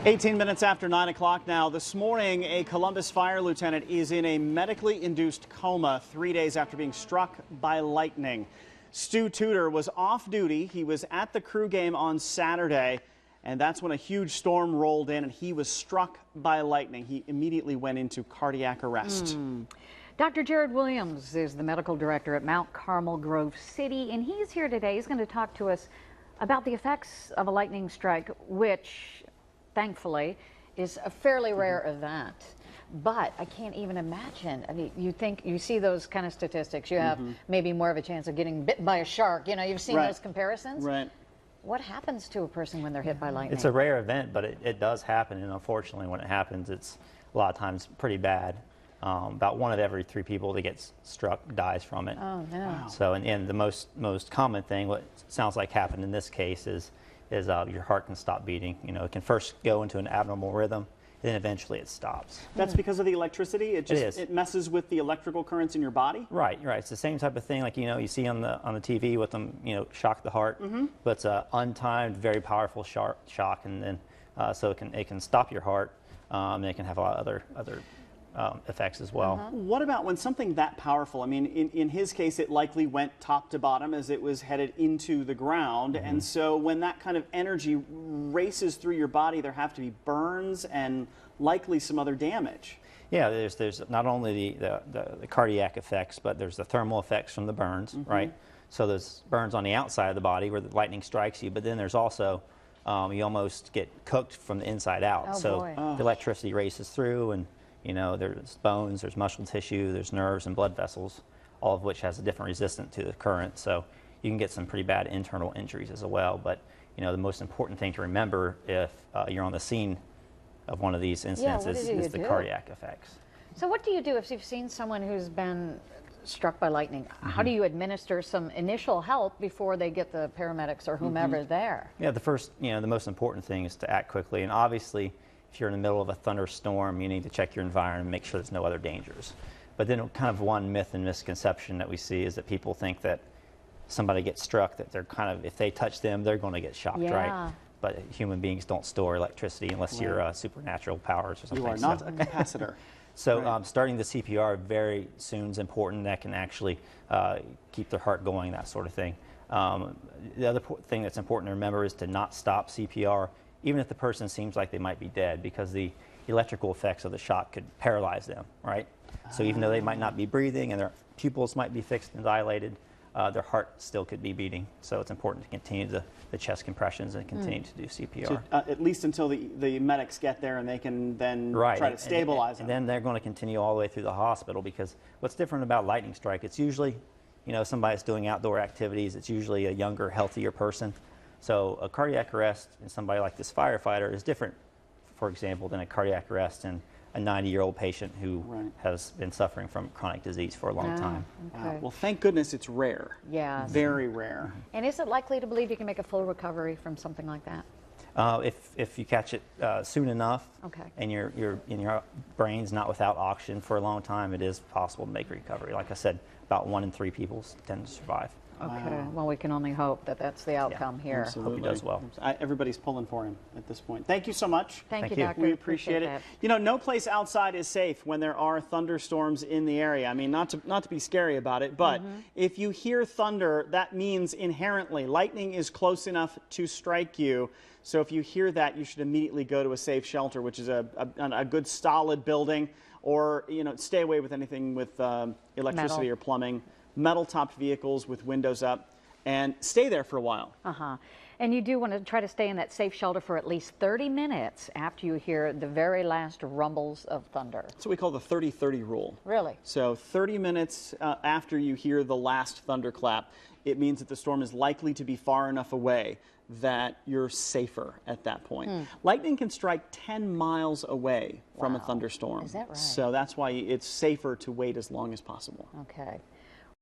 18 minutes after 9 o'clock now. This morning, a Columbus fire lieutenant is in a medically induced coma 3 days after being struck by lightning. Stu Tudor was off duty. He was at the crew game on Saturday, and that's when a huge storm rolled in and he was struck by lightning. He immediately went into cardiac arrest. Dr. Jarrod Williams is the medical director at Mount Carmel Grove City, and he's here today. He's going to talk to us about the effects of a lightning strike, which thankfully is a fairly rare event. But I can't even imagine. I mean, you see those kind of statistics. You have maybe more of a chance of getting bitten by a shark. You know, you've seen those comparisons. Right. What happens to a person when they're hit by lightning? It's a rare event, but it does happen. And unfortunately, when it happens, it's a lot of times pretty bad. About 1 of every 3 people that gets struck dies from it. Oh, no. Wow. So, and the most common thing, what sounds like happened in this case, is your heart can stop beating. You know, it can first go into an abnormal rhythm, and then eventually it stops. That's because of the electricity? It messes with the electrical currents in your body? Right. It's the same type of thing like, you see on the TV with them, shock the heart. But it's an untimed, very powerful shock, and then so it can stop your heart, and it can have a lot of other effects as well. What about when something that powerful, I mean, in his case, it likely went top to bottom as it was headed into the ground. And so when that kind of energy races through your body, there have to be burns and likely some other damage. Yeah, there's not only the cardiac effects, but there's the thermal effects from the burns, right? So there's burns on the outside of the body where the lightning strikes you, but then there's also, you almost get cooked from the inside out. Oh, so boy. the electricity races through, and there's bones, there's muscle tissue, there's nerves and blood vessels, all of which has a different resistance to the current. So you can get some pretty bad internal injuries as well. But the most important thing to remember if you're on the scene of one of these incidents is the cardiac effects. So what do you do if you've seen someone who's been struck by lightning? How do you administer some initial help before they get the paramedics or whomever there? Yeah, the most important thing is to act quickly, and obviously, if you're in the middle of a thunderstorm, you need to check your environment and make sure there's no other dangers. But then kind of one myth and misconception that we see is that people think that somebody gets struck, that they're if they touch them, they're going to get shocked, right? But human beings don't store electricity unless you're supernatural powers or something. You are not a capacitor. So starting the CPR very soon is important. That can actually keep their heart going, that sort of thing. The other thing that's important to remember is to not stop CPR even if the person seems like they might be dead, because the electrical effects of the shock could paralyze them, right? So even though they might not be breathing and their pupils might be fixed and dilated, their heart still could be beating. So it's important to continue the chest compressions and continue to do CPR. So, at least until the medics get there and they can then try to stabilize them. And then they're going to continue all the way through the hospital, because what's different about lightning strike, it's usually, somebody that's doing outdoor activities, it's usually a younger, healthier person. So a cardiac arrest in somebody like this firefighter is different, for example, than a cardiac arrest in a 90-year-old patient who has been suffering from chronic disease for a long time. Okay. Well, thank goodness it's rare. Yeah. Very rare. And is it likely to believe you can make a full recovery from something like that? If you catch it soon enough, and your brain's not without oxygen for a long time, it is possible to make recovery. Like I said, about 1 in 3 people tend to survive. Okay, well, we can only hope that that's the outcome here. Absolutely. Hope he does well. Everybody's pulling for him at this point. Thank you so much. Thank you, Doctor. We appreciate it. No place outside is safe when there are thunderstorms in the area. I mean, not to be scary about it, but if you hear thunder, that means inherently lightning is close enough to strike you. So if you hear that, you should immediately go to a safe shelter, which is a good solid building, or stay away with anything with electricity or plumbing. Metal-topped vehicles with windows up, and stay there for a while. And you do want to try to stay in that safe shelter for at least 30 minutes after you hear the very last rumbles of thunder. That's what we call the 30-30 rule. Really? So 30 minutes after you hear the last thunderclap, it means that the storm is likely to be far enough away that you're safer at that point. Lightning can strike 10 miles away from a thunderstorm. Is that right? So that's why it's safer to wait as long as possible. Okay.